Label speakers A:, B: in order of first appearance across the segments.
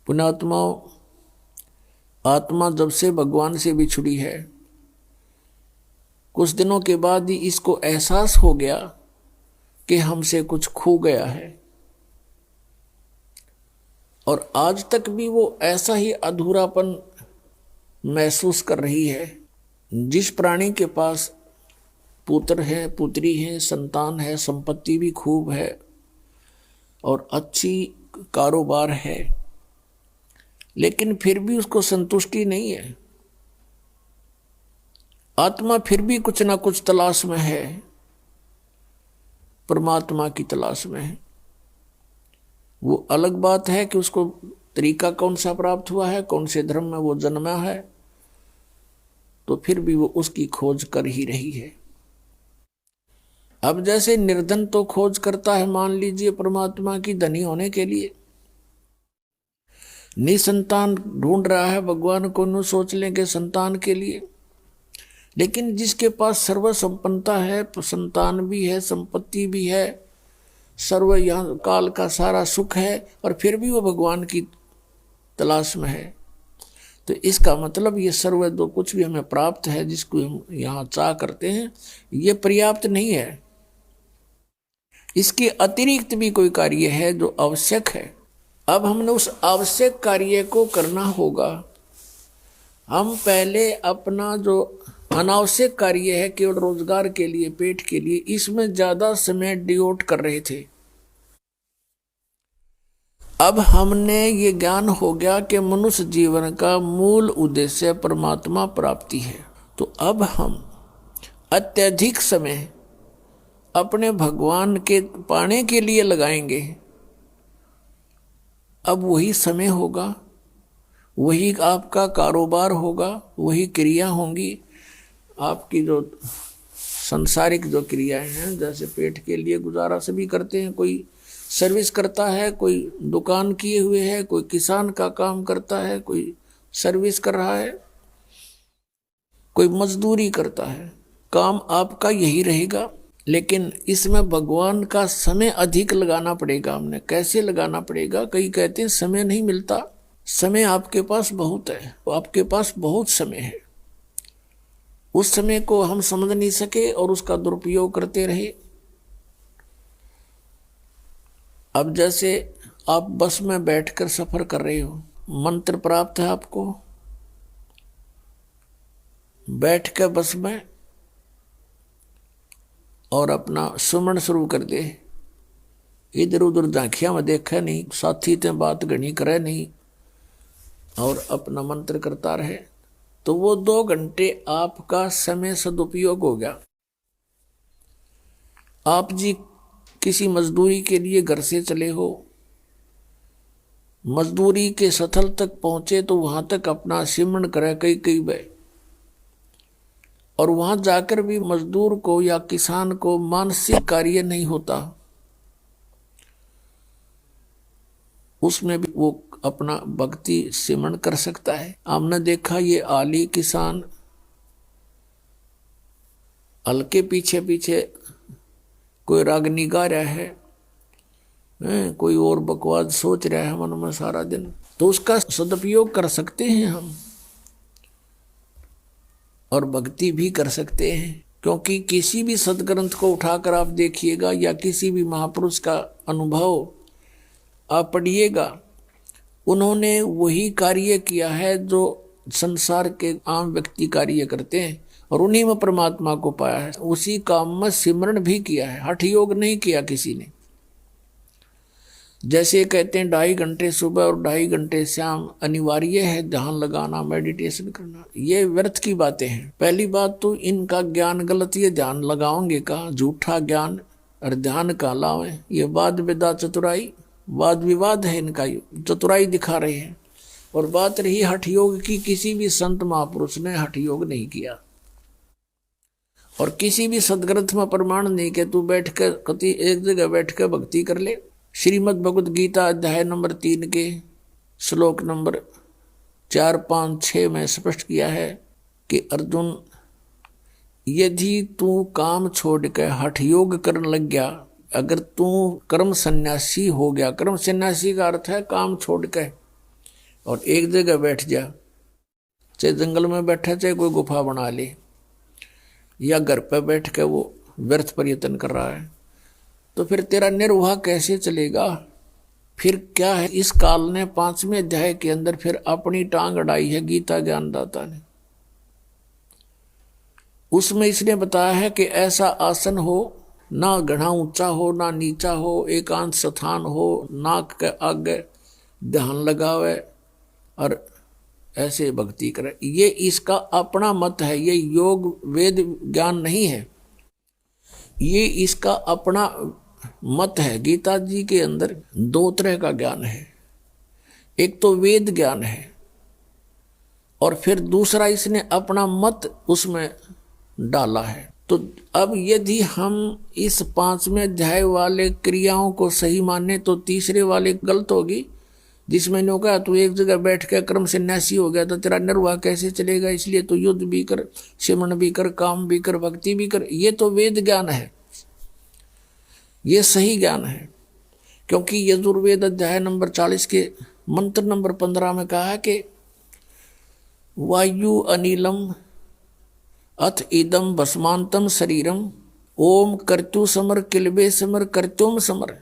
A: पुण्यात्माओं, आत्मा जब से भगवान से बिछुड़ी है, कुछ दिनों के बाद ही इसको एहसास हो गया कि हमसे कुछ खो गया है, और आज तक भी वो ऐसा ही अधूरापन महसूस कर रही है। जिस प्राणी के पास पुत्र है, पुत्री है, संतान है, संपत्ति भी खूब है और अच्छी कारोबार है, लेकिन फिर भी उसको संतुष्टि नहीं है। आत्मा फिर भी कुछ ना कुछ तलाश में है, परमात्मा की तलाश में है। वो अलग बात है कि उसको तरीका कौन सा प्राप्त हुआ है, कौन से धर्म में वो जन्मा है, तो फिर भी वो उसकी खोज कर ही रही है। अब जैसे निर्धन तो खोज करता है, मान लीजिए परमात्मा की धनी होने के लिए, निसंतान ढूंढ रहा है भगवान को, न सोच लेंगे संतान के लिए। लेकिन जिसके पास सर्व संपन्नता है, संतान भी है, संपत्ति भी है, सर्व यहाँ काल का सारा सुख है, और फिर भी वो भगवान की तलाश में है, तो इसका मतलब ये सर्व जो कुछ भी हमें प्राप्त है, जिसको हम यहाँ चाह करते हैं, ये पर्याप्त नहीं है। इसके अतिरिक्त भी कोई कार्य है जो आवश्यक है। अब हमने उस आवश्यक कार्य को करना होगा। हम पहले अपना जो अनावश्यक कार्य है, केवल रोजगार के लिए, पेट के लिए, इसमें ज्यादा समय डिवोट कर रहे थे। अब हमने ये ज्ञान हो गया कि मनुष्य जीवन का मूल उद्देश्य परमात्मा प्राप्ति है, तो अब हम अत्यधिक समय अपने भगवान के पाने के लिए लगाएंगे। अब वही समय होगा, वही आपका कारोबार होगा, वही क्रिया होंगी। आपकी जो सांसारिक जो क्रियाएं हैं, जैसे पेट के लिए गुजारा सभी करते हैं, कोई सर्विस करता है, कोई दुकान किए हुए है, कोई किसान का काम करता है, कोई सर्विस कर रहा है, कोई मजदूरी करता है। काम आपका यही रहेगा, लेकिन इसमें भगवान का समय अधिक लगाना पड़ेगा। हमने कैसे लगाना पड़ेगा? कई कहते हैं समय नहीं मिलता। समय आपके पास बहुत है, आपके पास बहुत समय है। उस समय को हम समझ नहीं सके और उसका दुरुपयोग करते रहे। अब जैसे आप बस में बैठकर सफर कर रहे हो, मंत्र प्राप्त है आपको, बैठ कर बस में और अपना सुमन शुरू कर दे, इधर उधर झांकिया में देखा नहीं, साथी ते बात घनी करे नहीं, और अपना मंत्र करता रहे, तो वो 2 घंटे आपका समय सदुपयोग हो गया। आप जी किसी मजदूरी के लिए घर से चले हो, मजदूरी के स्थल तक पहुंचे, तो वहां तक अपना सिमरण करे कई बार, और वहां जाकर भी मजदूर को या किसान को मानसिक कार्य नहीं होता, उसमें भी वो अपना भक्ति सिमरण कर सकता है। हमने देखा ये आली किसान हल के पीछे पीछे कोई रागनी गा रहा है, कोई और बकवास सोच रहा है मन में सारा दिन, तो उसका सदुपयोग कर सकते हैं हम, और भक्ति भी कर सकते हैं। क्योंकि किसी भी सदग्रंथ को उठाकर आप देखिएगा, या किसी भी महापुरुष का अनुभव आप पढ़िएगा, उन्होंने वही कार्य किया है जो संसार के आम व्यक्ति कार्य करते हैं, और उन्हीं में परमात्मा को पाया है। उसी काम में सिमरण भी किया है, हठ योग नहीं किया किसी ने। जैसे कहते हैं 2.5 घंटे सुबह और 2.5 घंटे शाम अनिवार्य है ध्यान लगाना, मेडिटेशन करना, ये व्यर्थ की बातें हैं। पहली बात तो इनका ज्ञान गलत, ये ध्यान लगाओगे कहाँ, झूठा ज्ञान और ध्यान का लावे, ये वाद विवाद चतुराई, वाद विवाद है इनका, चतुराई दिखा रहे हैं। और बात रही हठ योग की, किसी भी संत महापुरुष ने हठ योग नहीं किया, और किसी भी सदग्रंथ में प्रमाण नहीं कि तू बैठ कर कति एक जगह बैठ कर भक्ति कर ले। श्रीमद् भगवद गीता अध्याय नंबर 3 के श्लोक नंबर 4, 5, 6 में स्पष्ट किया है कि अर्जुन, यदि तू काम छोड़ कर हठ योग करने लग गया, अगर तू कर्म सन्यासी हो गया, कर्म सन्यासी का अर्थ है काम छोड़ कर और एक जगह बैठ जा, चाहे जंगल में बैठा, चाहे कोई गुफा बना ले, या घर पर बैठ के वो व्यर्थ प्रयत्न कर रहा है, तो फिर तेरा निर्वाह कैसे चलेगा? फिर क्या है, इस काल ने 5वें अध्याय के अंदर फिर अपनी टांग अड़ाई है गीता ज्ञानदाता ने। उसमें इसने बताया है कि ऐसा आसन हो, ना घना ऊंचा हो ना नीचा हो, एकांत स्थान हो, नाक के आगे ध्यान लगावे और ऐसे भक्ति करे। ये इसका अपना मत है, ये योग वेद ज्ञान नहीं है, ये इसका अपना मत है। गीता जी के अंदर 2 तरह का ज्ञान है, एक तो वेद ज्ञान है और फिर दूसरा इसने अपना मत उसमें डाला है। तो अब यदि हम इस 5वें अध्याय वाले क्रियाओं को सही माने तो तीसरे वाले गलत होगी, जिसमें नो कहा तू एक जगह बैठ के क्रम सन्यासी हो गया तो तेरा निर्वाह कैसे चलेगा, इसलिए तो युद्ध भी कर, सिमरण भी कर, काम भी कर, भक्ति भी कर। ये तो वेद ज्ञान है, ये सही ज्ञान है। क्योंकि यजुर्वेद अध्याय नंबर 40 के मंत्र नंबर 15 में कहा है कि वायु अनिलम अथ इदम भस्मांतम शरीरम ओम कर्तु समर किलबे समर कर्त्युम समर।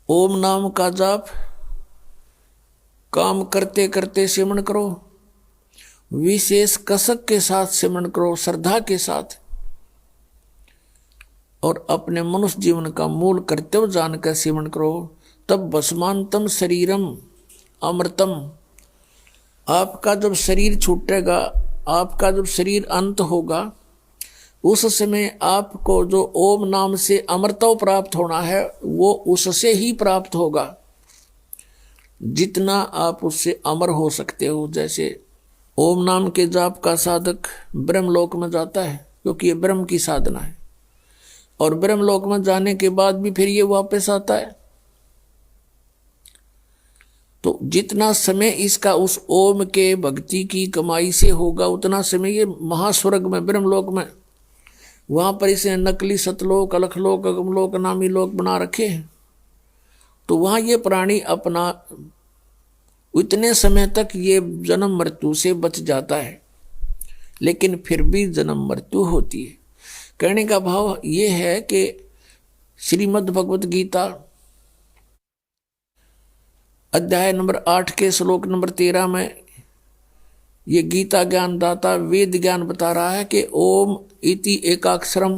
A: ओम नाम का जाप काम करते करते सिमरण करो, विशेष कसक के साथ सिमरण करो, श्रद्धा के साथ, और अपने मनुष्य जीवन का मूल कर्तव्य जानकर सिमरण करो, तब भस्मांतम शरीरम अमृतम। आपका जब शरीर छूटेगा, आपका जब शरीर अंत होगा, उस समय आपको जो ओम नाम से अमृतव प्राप्त होना है वो उससे ही प्राप्त होगा जितना आप उससे अमर हो सकते हो। जैसे ओम नाम के जाप का साधक ब्रह्मलोक में जाता है, क्योंकि ये ब्रह्म की साधना है, और ब्रह्मलोक में जाने के बाद भी फिर ये वापस आता है। तो जितना समय इसका उस ओम के भक्ति की कमाई से होगा, उतना समय ये महास्वर्ग में ब्रह्मलोक में, वहां पर इसे नकली सतलोक, अलखलोक, अगमलोक, नामी लोक बना रखे हैं। तो वहां ये प्राणी अपना उतने समय तक ये जन्म मृत्यु से बच जाता है, लेकिन फिर भी जन्म मृत्यु होती है। कहने का भाव ये है कि श्रीमद् भगवत गीता अध्याय नंबर 8 के श्लोक नंबर 13 में ये गीता ज्ञान दाता वेद ज्ञान बता रहा है कि ओम इति एकाक्षरम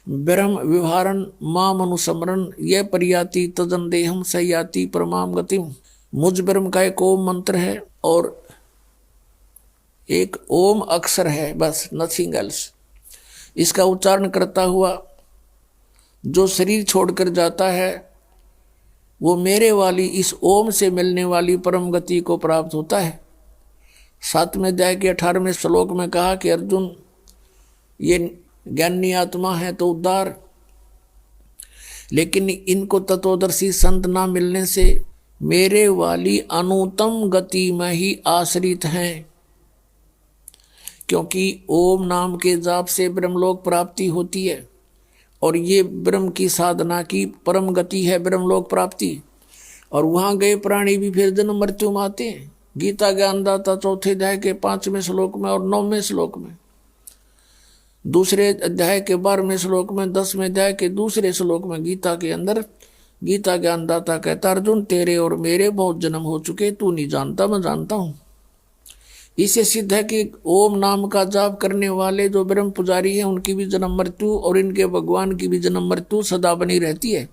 A: ब्रह्म विहारन माम अनुसमरन यह परियाति तदन देहम सयाति परमाम गतिम। मुझ ब्रह्म का एक ओम मंत्र है और एक ओम अक्षर है, बस, नथिंग एल्स। इसका उच्चारण करता हुआ जो शरीर छोड़कर जाता है वो मेरे वाली इस ओम से मिलने वाली परम गति को प्राप्त होता है। 7वें अध्याय के 18वें श्लोक में कहा कि अर्जुन, ये ज्ञानी आत्मा है तो उद्धार, लेकिन इनको तत्वदर्शी संत ना मिलने से मेरे वाली अनुत्तम गति में ही आश्रित हैं। क्योंकि ओम नाम के जाप से ब्रह्मलोक प्राप्ति होती है, और ये ब्रह्म की साधना की परम गति है ब्रह्मलोक प्राप्ति। और वहां गए प्राणी भी फिर जन्म मृत्यु में आते हैं। गीता ज्ञानदाता 4थे अध्याय के 5वें श्लोक में और 9वें श्लोक में, 2रे अध्याय के 12वें श्लोक में, 10वें अध्याय के 2रे श्लोक में गीता के अंदर गीता ज्ञानदाता कहता, अर्जुन तेरे और मेरे बहुत जन्म हो चुके, तू नहीं जानता, मैं जानता हूं। इससे सिद्ध है कि ओम नाम का जाप करने वाले जो ब्रह्म पुजारी हैं उनकी भी जन्म मृत्यु और इनके भगवान की भी जन्म मृत्यु सदा बनी रहती है।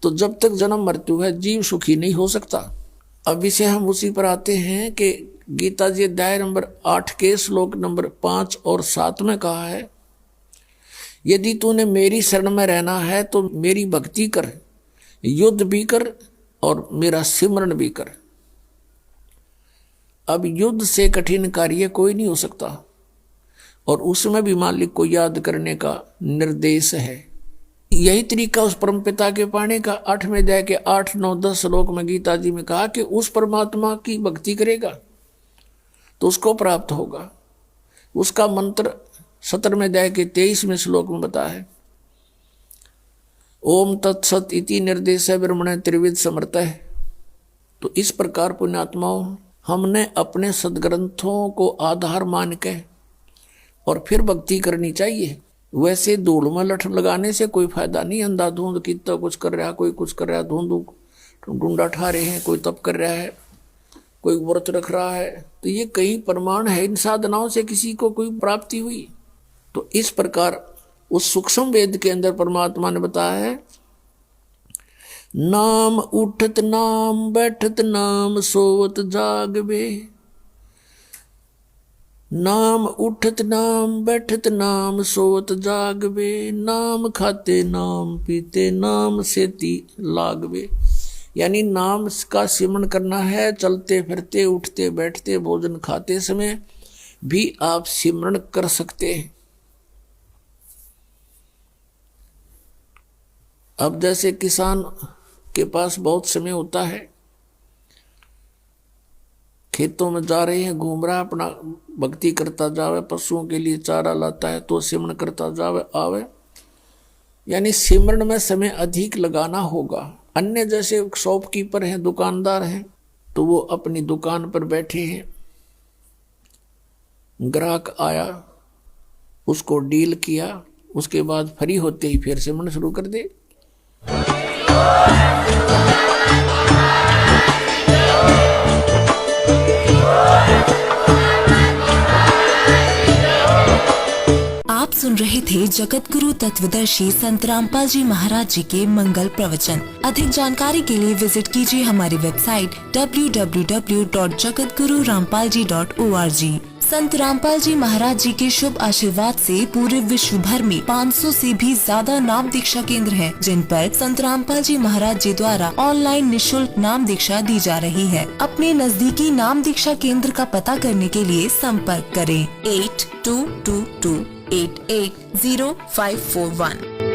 A: तो जब तक जन्म मृत्यु है जीव सुखी नहीं हो सकता। अब इसे हम उसी पर आते हैं कि गीता जी अध्याय नंबर 8 के श्लोक नंबर 5 और 7 में कहा है, यदि तूने मेरी शरण में रहना है तो मेरी भक्ति कर, युद्ध भी कर और मेरा सिमरण भी कर। अब युद्ध से कठिन कार्य कोई नहीं हो सकता, और उसमें भी मालिक को याद करने का निर्देश है। यही तरीका उस परमपिता के पाने का 8वें अध्याय के 8, 9, 10 श्लोक में गीता जी में कहा कि उस परमात्मा की भक्ति करेगा तो उसको प्राप्त होगा। उसका मंत्र 17वें अध्याय के 23वें श्लोक में बताया है, ओम तत्सत इति निर्देश ब्रह्मण त्रिविध समर्थ है। तो इस प्रकार पुण्यात्माओं, हमने अपने सदग्रंथों को आधार मान के और फिर भक्ति करनी चाहिए। वैसे धूल में लठ लगाने से कोई फायदा नहीं। अंधाधुंध कितना कुछ कर रहा, कोई कुछ कर रहा, धुंध ढूंढा ठा रहे हैं, कोई तप कर रहा है, कोई व्रत रख रहा है, तो ये कहीं प्रमाण है इन साधनाओं से किसी को कोई प्राप्ति हुई? तो इस प्रकार उस सूक्ष्म वेद के अंदर परमात्मा ने बताया है, नाम उठत नाम बैठत नाम सोवत जागवे, नाम उठत नाम बैठत नाम सोवत जागवे, नाम खाते नाम पीते नाम सेती लागवे। यानी नाम का सिमरन करना है, चलते फिरते उठते बैठते भोजन खाते समय भी आप सिमरन कर सकते हैं। अब जैसे किसान के पास बहुत समय होता है, खेतों में जा रहे हैं, घूम रहा, अपना भक्ति करता जावे, पशुओं के लिए चारा लाता है तो सिमरन करता जावे आवे, यानी सिमरन में समय अधिक लगाना होगा। अन्य जैसे शॉपकीपर हैं, दुकानदार हैं, तो वो अपनी दुकान पर बैठे हैं, ग्राहक आया, उसको डील किया, उसके बाद फ्री होते ही फिर सिमरन शुरू कर दे।
B: आप सुन रहे थे जगत गुरु तत्वदर्शी संत रामपाल जी महाराज जी के मंगल प्रवचन। अधिक जानकारी के लिए विजिट कीजिए हमारी वेबसाइट www.jagatgururampalji.org। संत रामपाल जी महाराज जी के शुभ आशीर्वाद से पूरे विश्व भर में 500 से भी ज्यादा नाम दीक्षा केंद्र हैं, जिन पर संत रामपाल जी महाराज जी द्वारा ऑनलाइन निशुल्क नाम दीक्षा दी जा रही है। अपने नजदीकी नाम दीक्षा केंद्र का पता करने के लिए संपर्क करें 8222880541।